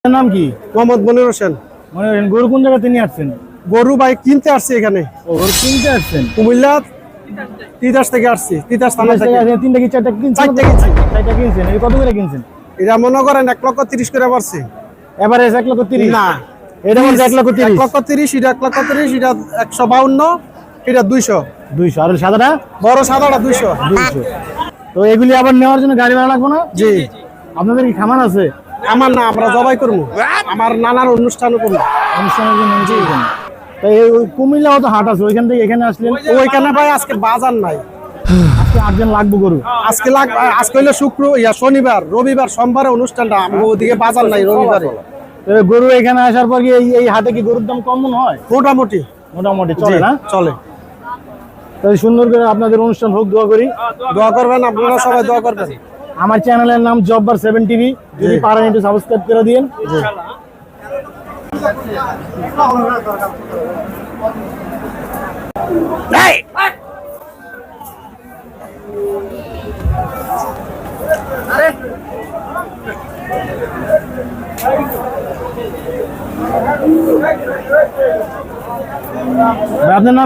নাম কি? মোহাম্মদ মনির হোসেন। মনির হোসেন, গরু কোন জায়গা তিনি আসছেন? গরু ভাই কিনতে আসছি এখানে। ও, গরু কিনতে আসছেন কুমিল্লা তিতাস থেকে আসছি, তিতাস থানা থেকে। তিনটা কি চারটা কিনছেন? চারটা কিনছি। চারটা কিনছেন। এই কত করে কিনছেন? এটা মনে করেন 1,30,000 করে পড়ছে। এভারেজ 1,30,000? না, এটা বলছে 1,30,000। 1,30,000, এটা 1,30,000, এটা 152, এটা 200। 200। আর সাদাটা? বড় সাদাটা 200। 200। তো এগুলি আবার নেওয়ার জন্য গাড়ি ভাড়া লাগবে না? জি। আপনাদের কি খামার আছে? আমার না, আমরা জবাই করবো, আমার নানার অনুষ্ঠান করবো। অনুষ্ঠানের জন্য নিচে এখানে। তাই কুমিল্লা তো হাট আছে, ওইখান থেকে এখানে আসলেন? ওইখানে ভাই আজকে বাজার নাই। আজকে আর্জেন্ট লাগবে গরু। আজকে হইলো শনিবার, রবিবার, সোমবারে অনুষ্ঠানটা, আমাকে ওদিকে বাজার নাই রবিবারে। তো গরু এখানে আসার পর কি এই হাটে কি গরুর দাম কম মনে হয়? মোটামুটি মোটামুটি চলে না? চলে। তাই সুন্দর করে আপনাদের অনুষ্ঠান হোক, দোয়া করি। দোয়া করবেন, আপনারা সবাই দোয়া করবেন। আমার চ্যানেলের নাম জব্বার 7 টিভি, যদি পারেন একটু সাবস্ক্রাইব করে দিন। আপনার নাম